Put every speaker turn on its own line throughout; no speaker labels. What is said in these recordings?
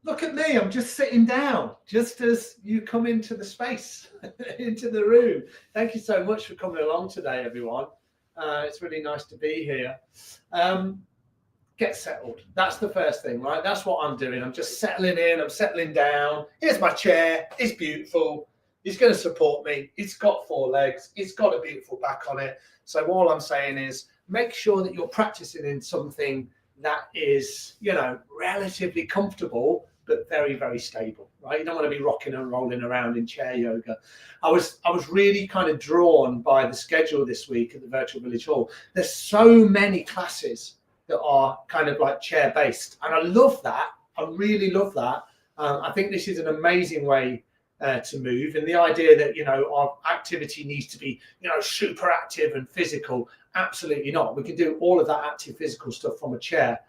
Look at me, I'm just sitting down, just as you come into the space, into the room. Thank you so much for coming along today, everyone. It's really nice to be here. Get settled. That's the first thing, right? That's what I'm doing. I'm just settling in, I'm settling down. Here's my chair, it's beautiful. It's going to support me. It's got 4 legs. It's got a beautiful back on it. So all I'm saying is make sure that you're practicing in something that is, relatively comfortable, but very, very stable, right? You don't want to be rocking and rolling around in chair yoga. I was really kind of drawn by the schedule this week at the Virtual Village Hall. There's so many classes that are kind of like chair based, and I love that. I really love that. I think this is an amazing way to move, and the idea that our activity needs to be super active and physical, absolutely not. We can do all of that active physical stuff from a chair.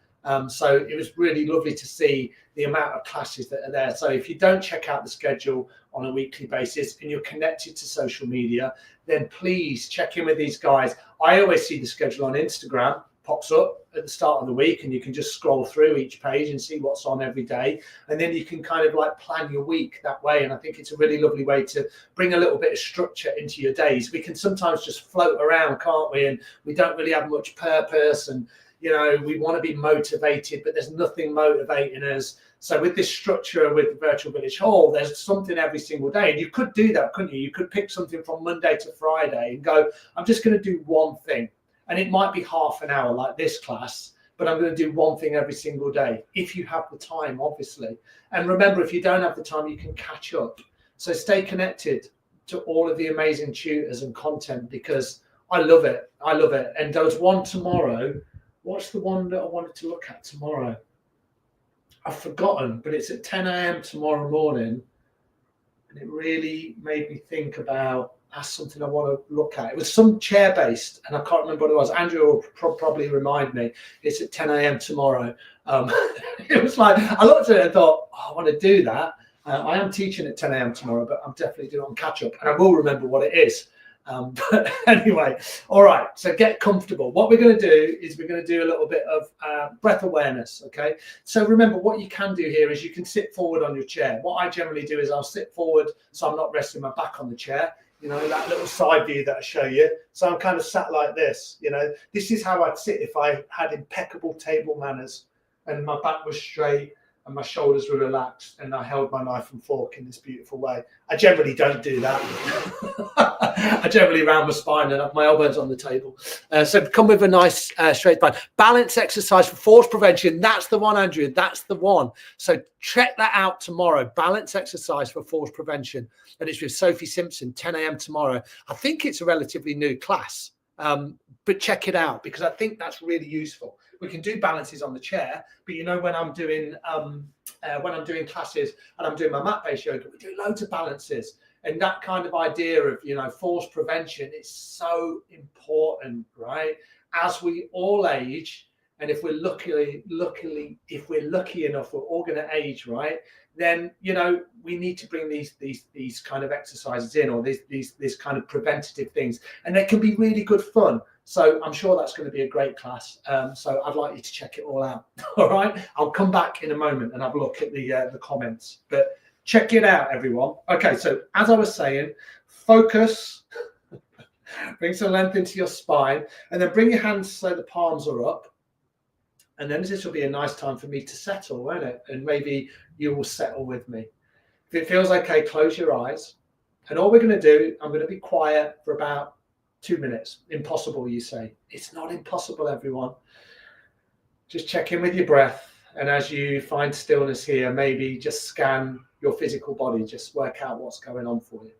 So it was really lovely to see the amount of classes that are there. So if you don't check out the schedule on a weekly basis and you're connected to social media, then please check in with these guys. I always see the schedule on Instagram, pops up at the start of the week, and you can just scroll through each page and see what's on every day, and then you can kind of like plan your week that way. And I think it's a really lovely way to bring a little bit of structure into your days. We can sometimes just float around, can't we, and we don't really have much purpose, and we want to be motivated, but there's nothing motivating us. So with this structure with the Virtual Village Hall, there's something every single day. And you could do that, couldn't you? You could pick something from Monday to Friday and go, I'm just going to do one thing. And it might be half an hour like this class, but I'm going to do one thing every single day, if you have the time, obviously. And remember, if you don't have the time, you can catch up. So stay connected to all of the amazing tutors and content, because I love it. I love it. And there's one tomorrow. What's the one that I wanted to look at tomorrow? I've forgotten, but it's at 10 a.m. tomorrow morning. And it really made me think about, that's something I want to look at. It was some chair-based, and I can't remember what it was. Andrew will probably remind me. It's at 10 a.m. tomorrow. It was like, I looked at it and thought, I want to do that. I am teaching at 10 a.m. tomorrow, but I'm definitely doing it on catch-up, and I will remember what it is. But anyway, all right, so get comfortable. What we're going to do is we're going to do a little bit of breath awareness, okay? So remember, what you can do here is you can sit forward on your chair. What I generally do is I'll sit forward so I'm not resting my back on the chair, that little side view that I show you. So I'm kind of sat like this, This is how I'd sit if I had impeccable table manners and my back was straight and my shoulders were relaxed and I held my knife and fork in this beautiful way. I generally don't do that. I generally round my spine and have my elbows on the table. So come with a nice straight spine. Balance exercise for falls prevention. That's the one, Andrew. That's the one. So check that out tomorrow. Balance exercise for falls prevention. And it's with Sophie Simpson, 10 a.m. tomorrow. I think it's a relatively new class, but check it out, because I think that's really useful. We can do balances on the chair, but when I'm doing classes and I'm doing my mat-based yoga, we do loads of balances. And that kind of idea of, falls prevention is so important, right? As we all age, and if we're lucky enough, we're all going to age, right? Then, we need to bring these kind of exercises in, or these kind of preventative things. And they can be really good fun. So I'm sure that's going to be a great class. So I'd like you to check it all out. All right. I'll come back in a moment and have a look at the comments. But check it out, everyone. Okay, so as I was saying, focus, bring some length into your spine, and then bring your hands so the palms are up. And then this will be a nice time for me to settle, won't it? And maybe you will settle with me. If it feels okay, close your eyes. And all we're going to do, I'm going to be quiet for about 2 minutes. Impossible, you say. It's not impossible, everyone. Just check in with your breath. And as you find stillness here, maybe just scan your physical body. Just work out what's going on for you.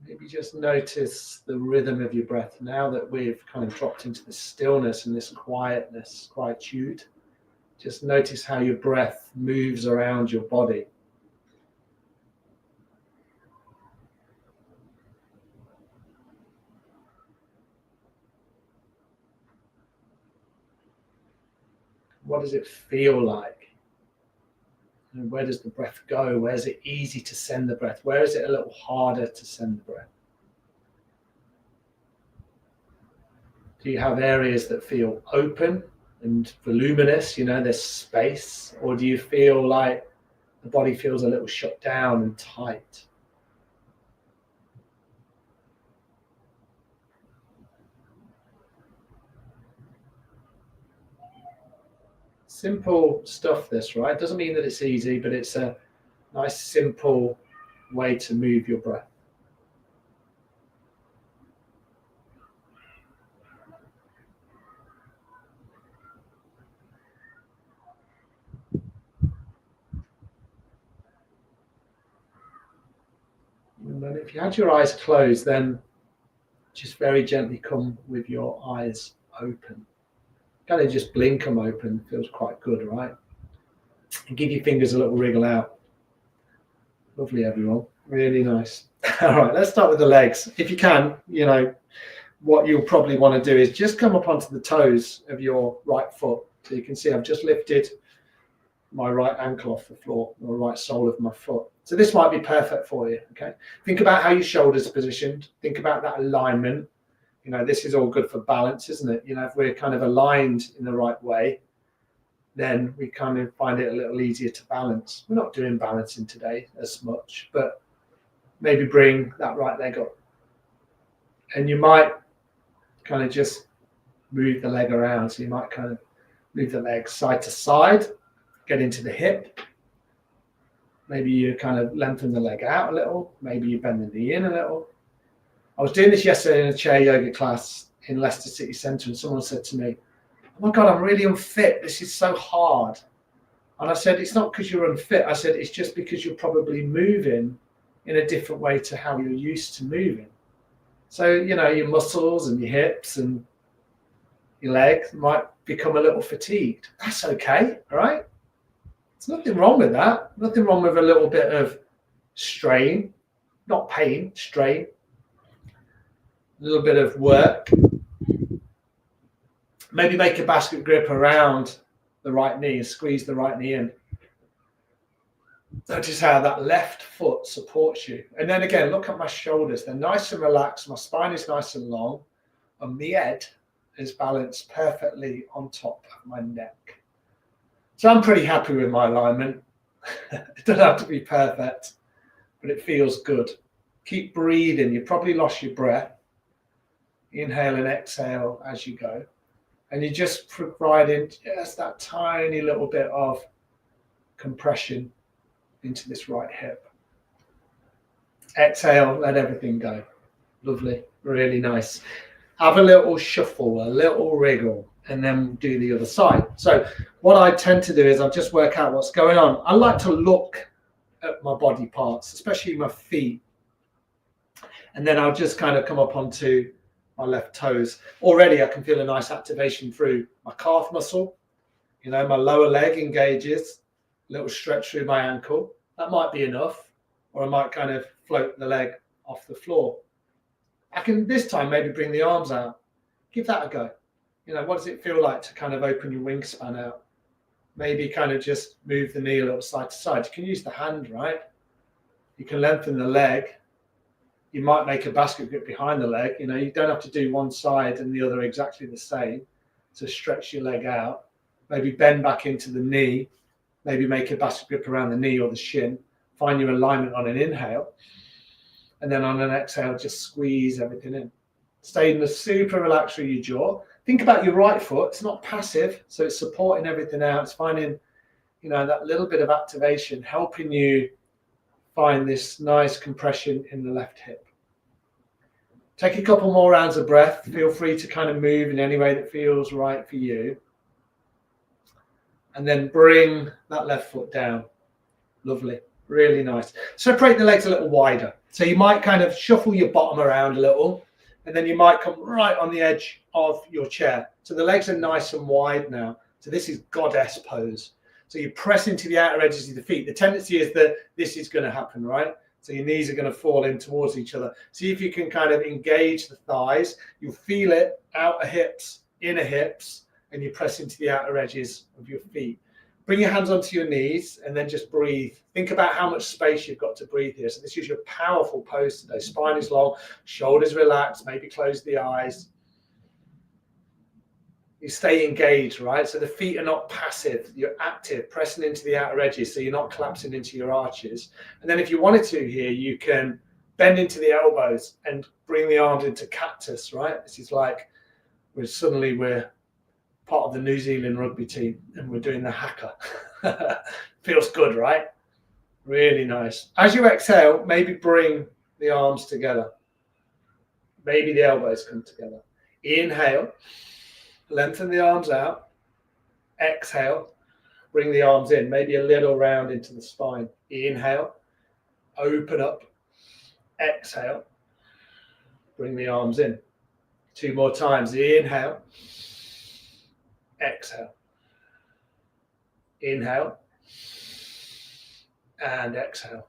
Maybe just notice the rhythm of your breath now that we've kind of dropped into the stillness and this quietness, quietude. Just notice how your breath moves around your body. What does it feel like? And where does the breath go? Where is it easy to send the breath? Where is it a little harder to send the breath? Do you have areas that feel open and voluminous, there's space? Or do you feel like the body feels a little shut down and tight? Simple stuff, this, right? Doesn't mean that it's easy, but it's a nice, simple way to move your breath. And then if you had your eyes closed, then just very gently come with your eyes open. Kind of just blink them open, feels quite good, right? And give your fingers a little wriggle out. Lovely, everyone. Really nice. All right, let's start with the legs. If you can, what you'll probably want to do is just come up onto the toes of your right foot. So you can see I've just lifted my right ankle off the floor, or right sole of my foot. So this might be perfect for you, okay? Think about how your shoulders are positioned. Think about that alignment. This is all good for balance, isn't it? If we're kind of aligned in the right way, then we kind of find it a little easier to balance. We're not doing balancing today as much, but maybe bring that right leg up. And you might kind of just move the leg around. So you might kind of move the leg side to side, get into the hip. Maybe you kind of lengthen the leg out a little. Maybe you bend the knee in a little. I was doing this yesterday in a chair yoga class in Leicester City Centre, and someone said to me, "Oh my God, I'm really unfit. This is so hard." And I said, "It's not because you're unfit." I said, "It's just because you're probably moving in a different way to how you're used to moving." So, your muscles and your hips and your legs might become a little fatigued. That's okay, all right? There's nothing wrong with that. Nothing wrong with a little bit of strain, not pain, strain. A little bit of work. Maybe make a basket grip around the right knee and squeeze the right knee in. Notice how that left foot supports you. And then again, look at my shoulders. They're nice and relaxed. My spine is nice and long. And the head is balanced perfectly on top of my neck. So I'm pretty happy with my alignment. It doesn't have to be perfect, but it feels good. Keep breathing. You probably lost your breath. Inhale and exhale as you go. And you're just providing just that tiny little bit of compression into this right hip. Exhale, let everything go. Lovely, really nice. Have a little shuffle, a little wriggle, and then do the other side. So what I tend to do is I just work out what's going on. I like to look at my body parts, especially my feet. And then I'll just kind of come up onto my left toes. Already I can feel a nice activation through my calf muscle. My lower leg engages, a little stretch through my ankle. That might be enough, or I might kind of float the leg off the floor. I can this time maybe bring the arms out. Give that a go. What does it feel like to kind of open your wingspan out? Maybe kind of just move the knee a little side to side. You can use the hand, right? You can lengthen the leg. You might make a basket grip behind the leg. You don't have to do one side and the other exactly the same to stretch your leg out. Maybe bend back into the knee. Maybe make a basket grip around the knee or the shin. Find your alignment on an inhale. And then on an exhale, just squeeze everything in. Stay in the super relaxed through your jaw. Think about your right foot. It's not passive, so it's supporting everything out. It's finding, that little bit of activation, helping you find this nice compression in the left hip. Take a couple more rounds of breath. Feel free to kind of move in any way that feels right for you. And then bring that left foot down. Lovely, really nice. Separate the legs a little wider. So you might kind of shuffle your bottom around a little, and then you might come right on the edge of your chair. So the legs are nice and wide now. So this is goddess pose. So you press into the outer edges of the feet. The tendency is that this is going to happen, right? So your knees are going to fall in towards each other. See if you can kind of engage the thighs. You'll feel it, outer hips, inner hips, and you press into the outer edges of your feet. Bring your hands onto your knees and then just breathe. Think about how much space you've got to breathe here. So this is your powerful pose today. Spine is long, shoulders relaxed, maybe close the eyes. You stay engaged, right? So the feet are not passive, you're active, pressing into the outer edges, so you're not collapsing into your arches. And then if you wanted to here, you can bend into the elbows and bring the arms into cactus, right? This is like we're part of the New Zealand rugby team and we're doing the haka. Feels good, right? Really nice. As you exhale, maybe bring the arms together. Maybe the elbows come together. Inhale. Lengthen the arms out. Exhale. Bring the arms in, maybe a little round into the spine. Inhale. Open up. Exhale. Bring the arms in. 2 more times. Inhale. Exhale. Inhale. And exhale.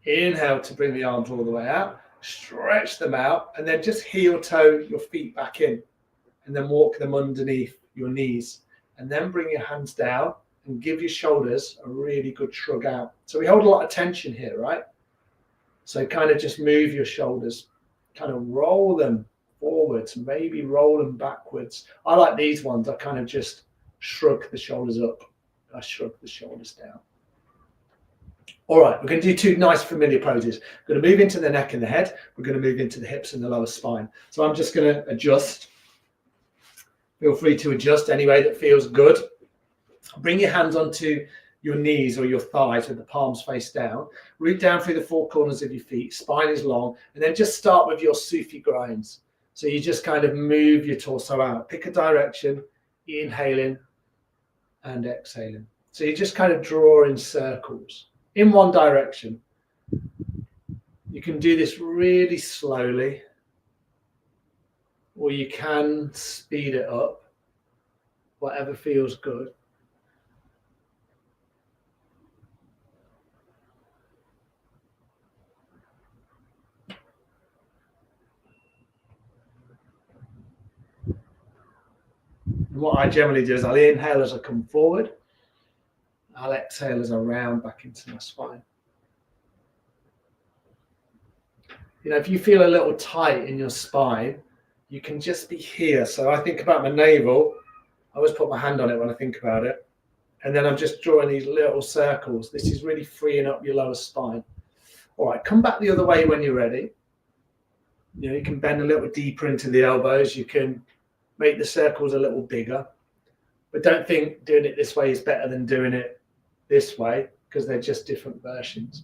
Inhale to bring the arms all the way out. Stretch them out. And then just heel toe your feet back in. And then walk them underneath your knees. And then bring your hands down and give your shoulders a really good shrug out. So we hold a lot of tension here, right? So kind of just move your shoulders. Kind of roll them forwards, maybe roll them backwards. I like these ones. I kind of just shrug the shoulders up. I shrug the shoulders down. All right, we're going to do 2 nice familiar poses. We're going to move into the neck and the head. We're going to move into the hips and the lower spine. So I'm just going to adjust. Feel free to adjust any way that feels good. Bring your hands onto your knees or your thighs with the palms face down. Root down through the 4 corners of your feet. Spine is long. And then just start with your Sufi grinds. So you just kind of move your torso out. Pick a direction, inhaling and exhaling. So you just kind of draw in circles in one direction. You can do this really slowly, or you can speed it up, whatever feels good. And what I generally do is I'll inhale as I come forward. I'll exhale as I round back into my spine. You know, if you feel a little tight in your spine, you can just be here. So I think about my navel. I always put my hand on it when I think about it. And then I'm just drawing these little circles. This is really freeing up your lower spine. All right, come back the other way when you're ready. You know, you can bend a little deeper into the elbows. You can make the circles a little bigger. But don't think doing it this way is better than doing it this way, because they're just different versions.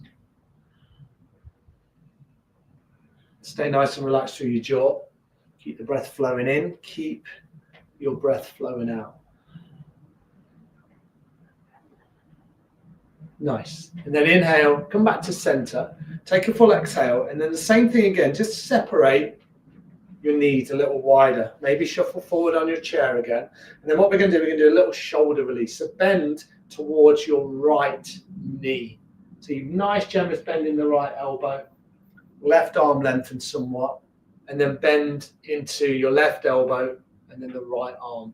Stay nice and relaxed through your jaw. Keep the breath flowing in. Keep your breath flowing out. Nice. And then inhale, come back to center. Take a full exhale. And then the same thing again. Just separate your knees a little wider. Maybe shuffle forward on your chair again. And then what we're going to do, we're going to do a little shoulder release. So bend towards your right knee. So you nice generous bend in the right elbow. Left arm lengthen somewhat. And then bend into your left elbow. And then the right arm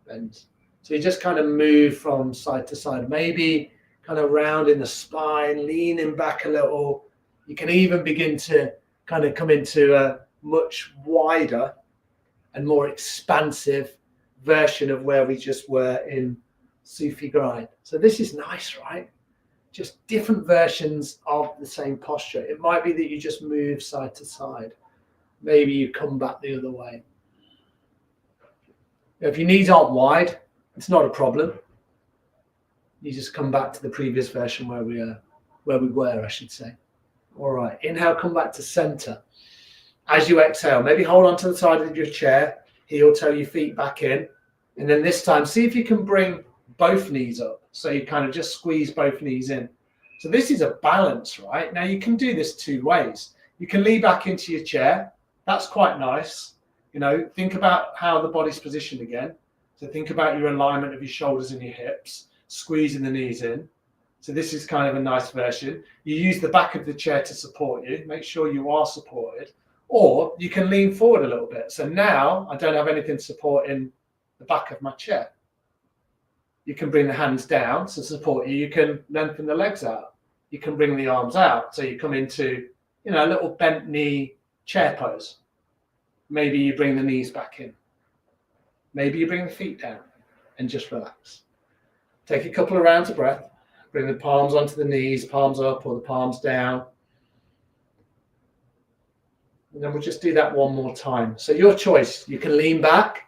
bends. So you just kind of move from side to side. Maybe kind of rounding the spine, leaning back a little. You can even begin to kind of come into a much wider and more expansive version of where we just were in Sufi grind. So this is nice, right? Just different versions of the same posture. It might be that you just move side to side. Maybe you come back the other way. If your knees aren't wide, it's not a problem. You just come back to the previous version where we were, I should say. All right, inhale, come back to center. As you exhale, maybe hold on to the side of your chair, heel toe your feet back in. And then this time, see if you can bring both knees up. So you kind of just squeeze both knees in. So this is a balance, right? Now you can do this two ways. You can lean back into your chair. That's quite nice. Think about how the body's positioned again. So think about your alignment of your shoulders and your hips, squeezing the knees in. So this is kind of a nice version. You use the back of the chair to support you. Make sure you are supported. Or you can lean forward a little bit. So now I don't have anything supporting the back of my chair. You can bring the hands down to support you. You can lengthen the legs out. You can bring the arms out. So you come into, a little bent knee chair pose. Maybe you bring the knees back in. Maybe you bring the feet down and just relax. Take a couple of rounds of breath. Bring the palms onto the knees, palms up or the palms down. And then we'll just do that one more time. So your choice. You can lean back.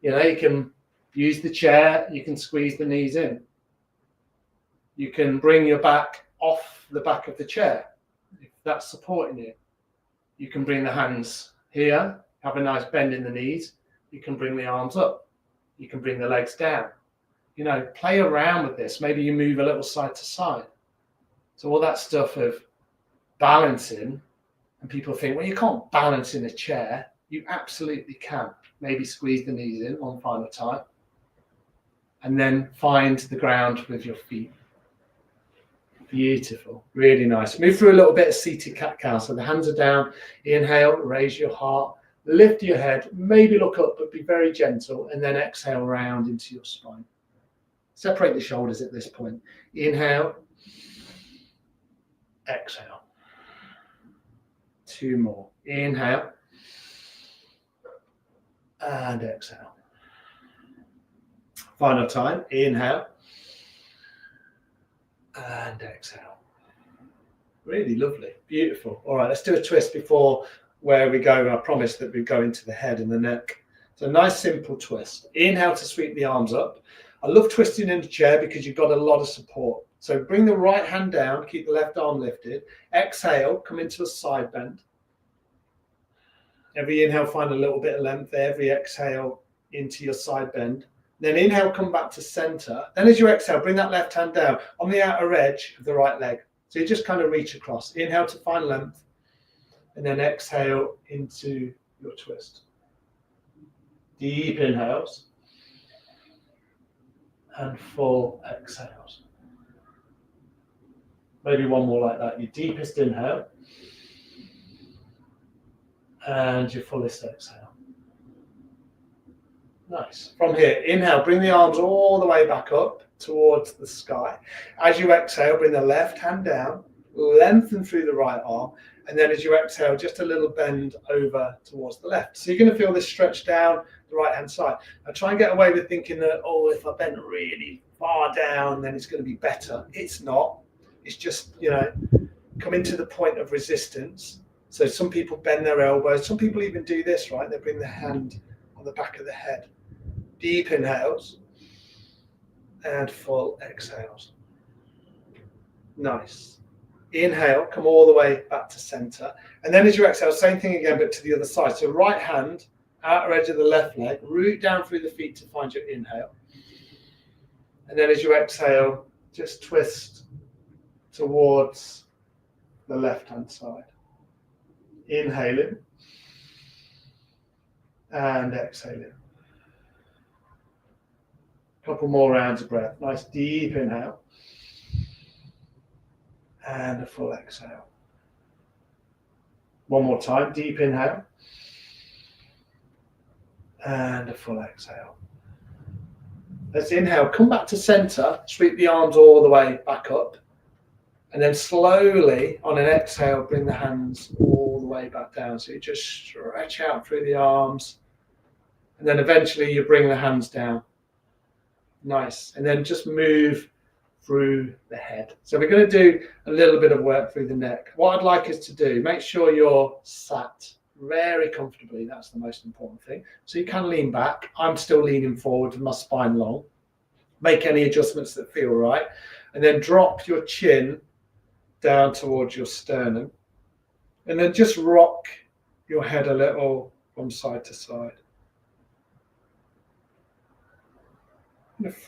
You can use the chair. You can squeeze the knees in. You can bring your back off the back of the chair if that's supporting you. You can bring the hands here, have a nice bend in the knees. You can bring the arms up. You can bring the legs down. Play around with this. Maybe you move a little side to side. So all that stuff of balancing, and people think, well, you can't balance in a chair. You absolutely can. Maybe squeeze the knees in one final time. And then find the ground with your feet. Beautiful. Really nice. Move through a little bit of seated cat-cow. So the hands are down. Inhale, raise your heart. Lift your head. Maybe look up, but be very gentle. And then exhale round into your spine. Separate the shoulders at this point. Inhale. Exhale. Two more. Inhale. And exhale. Final time. Inhale. And exhale. Really lovely. Beautiful. All right, let's do a twist before where we go. I promise that we go into the head and the neck. So a nice simple twist. Inhale to sweep the arms up. I love twisting in the chair because you've got a lot of support. So bring the right hand down, keep the left arm lifted. Exhale, come into a side bend. Every inhale, find a little bit of length there. Every exhale into your side bend. Then inhale, come back to center. Then as you exhale, bring that left hand down on the outer edge of the right leg. So you just kind of reach across. Inhale to find length. And then exhale into your twist. Deep inhales. And full exhales. Maybe one more like that. Your deepest inhale. And your fullest exhale. Nice. From here, inhale, bring the arms all the way back up towards the sky. As you exhale, bring the left hand down, lengthen through the right arm, and then as you exhale, just a little bend over towards the left. So you're going to feel this stretch down the right hand side. Now try and get away with thinking that, oh, if I bend really far down, then it's going to be better. It's not. It's just, come into the point of resistance. So some people bend their elbows. Some people even do this, right? They bring the hand on the back of the head. Deep inhales and full exhales. Nice. Inhale, come all the way back to center. And then as you exhale, same thing again, but to the other side. So right hand, outer edge of the left leg, root down through the feet to find your inhale. And then as you exhale, just twist towards the left-hand side. Inhaling and exhaling. Couple more rounds of breath. Nice deep inhale and a full exhale. One more time, deep inhale and a full exhale. Let's inhale, come back to center, sweep the arms all the way back up, and then slowly on an exhale, bring the hands all the way back down. So you just stretch out through the arms, and then eventually you bring the hands down. Nice. And then just move through the head. So we're going to do a little bit of work through the neck. What I'd like us to do, make sure you're sat very comfortably. That's the most important thing. So you can lean back. I'm still leaning forward with my spine long. Make any adjustments that feel right. And then drop your chin down towards your sternum. And then just rock your head a little from side to side.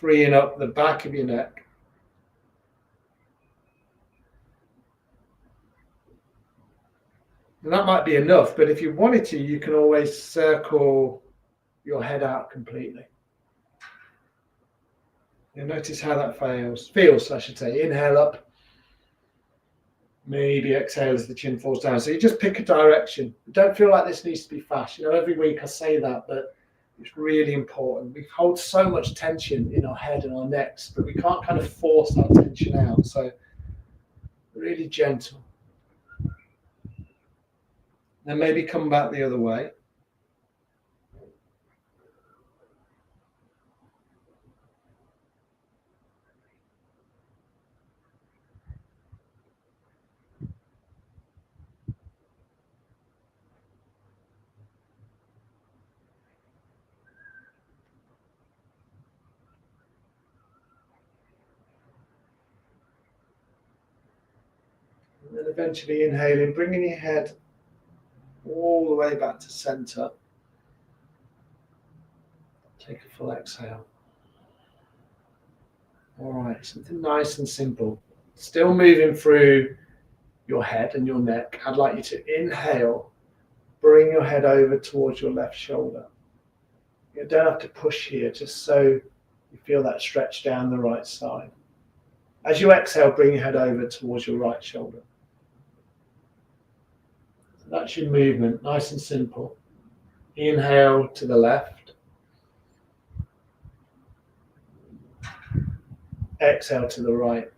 Freeing up the back of your neck. And that might be enough, but if you wanted to, you can always circle your head out completely. And notice how that feels, I should say. Inhale up. Maybe exhale as the chin falls down. So you just pick a direction. Don't feel like this needs to be fast. You know, every week I say that, but it's really important. We hold so much tension in our head and our necks, but we can't kind of force that tension out. So really gentle. Then maybe come back the other way. And then eventually inhaling, bringing your head all the way back to center. Take a full exhale. All right, something nice and simple. Still moving through your head and your neck. I'd like you to inhale, bring your head over towards your left shoulder. You don't have to push here, just so you feel that stretch down the right side. As you exhale, bring your head over towards your right shoulder. So that's your movement, nice and simple. Inhale to the left. Exhale to the right.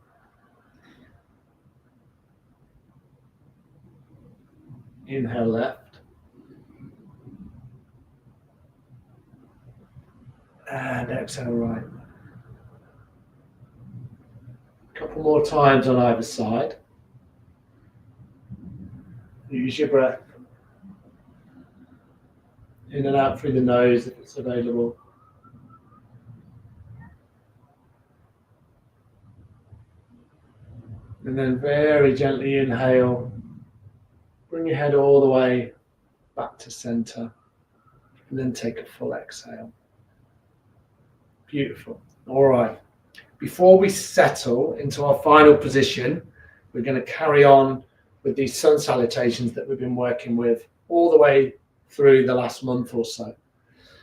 Inhale left. And exhale right. A couple more times on either side. Use your breath. In and out through the nose if it's available. And then very gently inhale. Bring your head all the way back to center. And then take a full exhale. Beautiful. All right. Before we settle into our final position, we're going to carry on with these sun salutations that we've been working with all the way through the last month or so.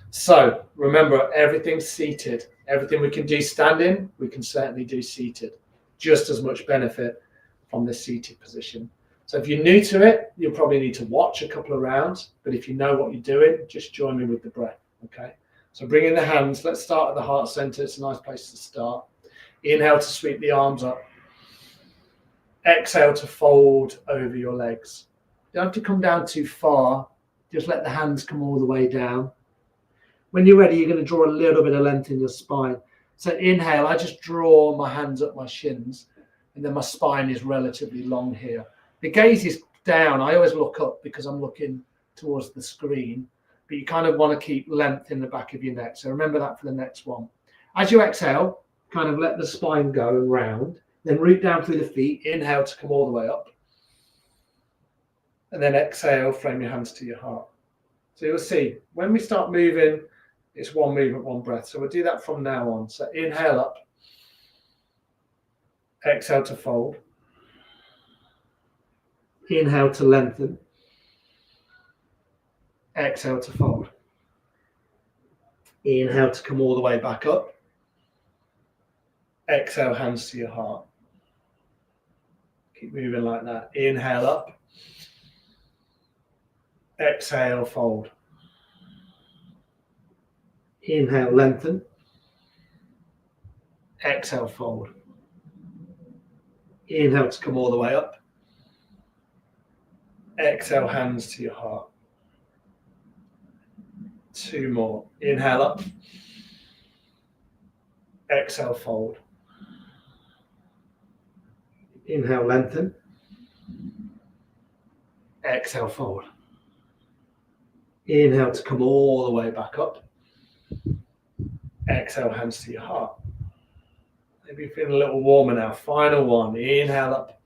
So remember, everything's seated. Everything we can do standing, we can certainly do seated. Just as much benefit from this seated position. So if you're new to it, you'll probably need to watch a couple of rounds, but if you know what you're doing, just join me with the breath, okay? So bring in the hands. Let's start at the heart center. It's a nice place to start. Inhale to sweep the arms up. Exhale to fold over your legs. You don't have to come down too far. Just let the hands come all the way down. When you're ready, you're going to draw a little bit of length in your spine. So inhale, I just draw my hands up my shins, and then my spine is relatively long here. The gaze is down. I always look up because I'm looking towards the screen, but you kind of want to keep length in the back of your neck. So remember that for the next one. As you exhale, kind of let the spine go round, then root down through the feet. Inhale to come all the way up. And then exhale, frame your hands to your heart. So you'll see, when we start moving, it's one movement, one breath. So we'll do that from now on. So inhale up. Exhale to fold. Inhale to lengthen. Exhale to fold. Inhale to come all the way back up. Exhale, hands to your heart. Keep moving like that. Inhale up. Exhale, fold. Inhale, lengthen. Exhale, fold. Inhale to come all the way up. Exhale, hands to your heart. Two more. Inhale up. Exhale, fold. Inhale, lengthen. Exhale, fold. Inhale to come all the way back up. Exhale, hands to your heart. Maybe you're feeling a little warmer now. Final one. Inhale up.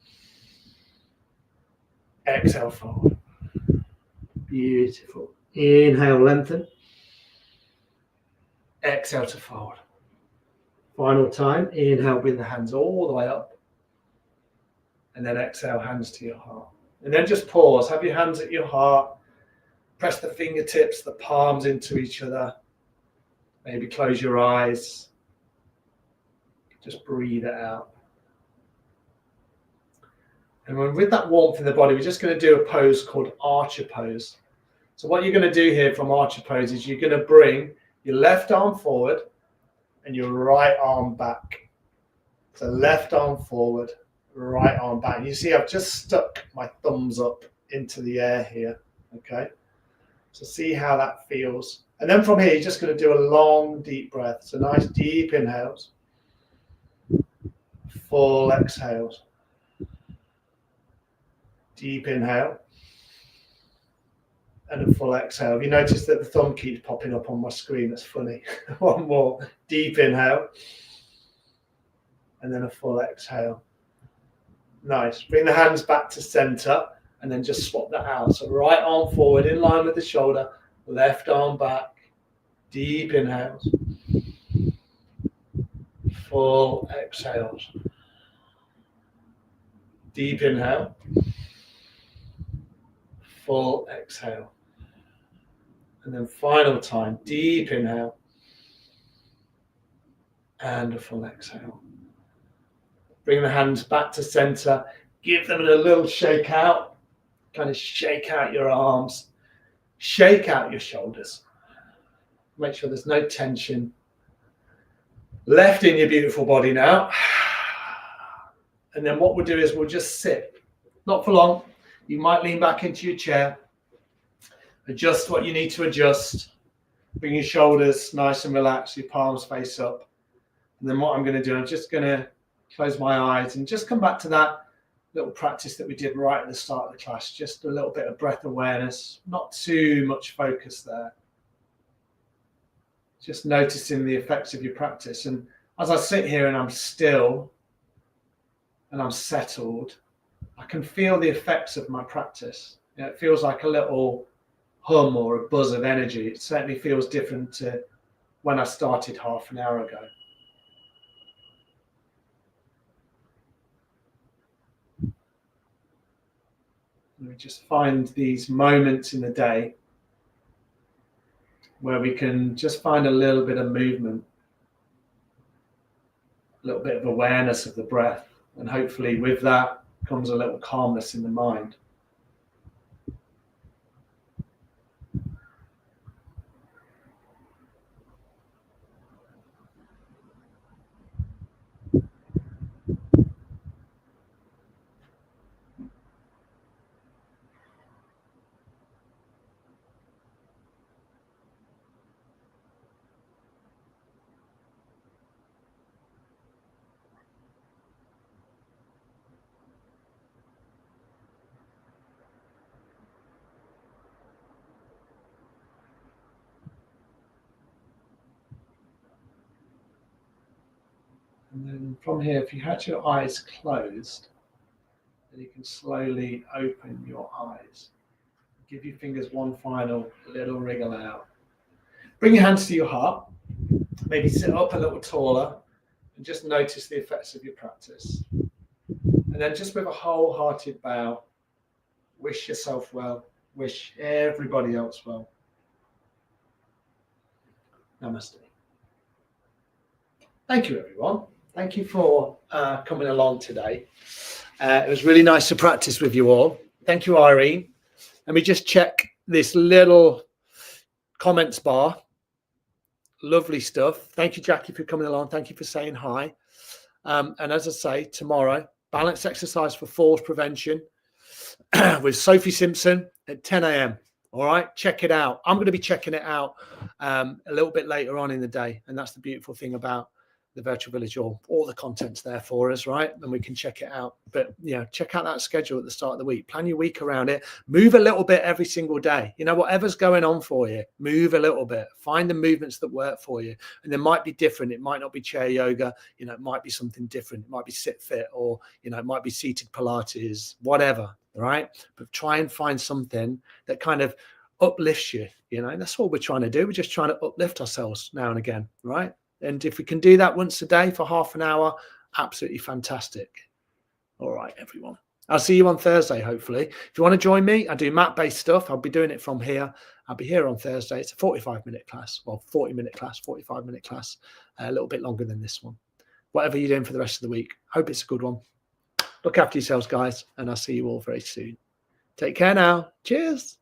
Exhale, fold. Beautiful. Inhale, lengthen. Exhale to fold. Final time. Inhale, bring the hands all the way up. And then exhale, hands to your heart. And then just pause. Have your hands at your heart. Press the fingertips, the palms into each other. Maybe close your eyes. Just breathe it out. And with that warmth in the body, we're just going to do a pose called archer pose. So what you're going to do here from archer pose is you're going to bring your left arm forward and your right arm back. So left arm forward, right arm back. You see I've just stuck my thumbs up into the air here, okay? So see how that feels. And then from here, you're just going to do a long, deep breath. So nice, deep inhales, full exhales. Deep inhale and a full exhale. You notice that the thumb keeps popping up on my screen. That's funny. One more. Deep inhale and then a full exhale. Nice. Bring the hands back to center and then just swap that out. So right arm forward in line with the shoulder, left arm back. Deep inhales. Full exhales. Deep inhale. Full exhale. And then final time, deep inhale and a full exhale. Bring the hands back to center. Give them a little shake out. Kind of shake out your arms. Shake out your shoulders. Make sure there's no tension left in your beautiful body now. And then what we'll do is we'll just sit. Not for long. You might lean back into your chair. Adjust what you need to adjust. Bring your shoulders nice and relaxed, your palms face up. And then what I'm going to do, I'm just going to close my eyes and just come back to that little practice that we did right at the start of the class. Just a little bit of breath awareness, not too much focus there. Just noticing the effects of your practice. And as I sit here and I'm still and I'm settled, I can feel the effects of my practice. You know, it feels like a little hum or a buzz of energy. It certainly feels different to when I started half an hour ago. And we just find these moments in the day where we can just find a little bit of movement, a little bit of awareness of the breath, and hopefully with that comes a little calmness in the mind. And then from here, if you had your eyes closed, then you can slowly open your eyes. Give your fingers one final little wriggle out. Bring your hands to your heart. Maybe sit up a little taller and just notice the effects of your practice. And then just with a wholehearted bow, wish yourself well, wish everybody else well. Namaste. Thank you, everyone. Thank you for coming along today. It was really nice to practice with you all. Thank you, Irene. Let me just check this little comments bar. Lovely stuff. Thank you, Jackie, for coming along. Thank you for saying hi. And as I say, tomorrow, balance exercise for falls prevention with Sophie Simpson at 10 a.m. All right, check it out. I'm going to be checking it out a little bit later on in the day. And that's the beautiful thing about the virtual village. All the content's there for us, right? And we can check it out. But check out that schedule at the start of the week. Plan your week around it. Move a little bit every single day. Whatever's going on for you, move a little bit. Find the movements that work for you. And they might be different. It might not be chair yoga. It might be something different. It might be sit fit, or it might be seated Pilates, whatever, right? But try and find something that kind of uplifts you. That's what we're trying to do. We're just trying to uplift ourselves now and again, right? And if we can do that once a day for half an hour, absolutely fantastic. All right, everyone. I'll see you on Thursday, hopefully. If you want to join me, I do mat-based stuff. I'll be doing it from here. I'll be here on Thursday. It's a 45-minute class, well, 40-minute class, 45-minute class, a little bit longer than this one. Whatever you're doing for the rest of the week, hope it's a good one. Look after yourselves, guys, and I'll see you all very soon. Take care now. Cheers.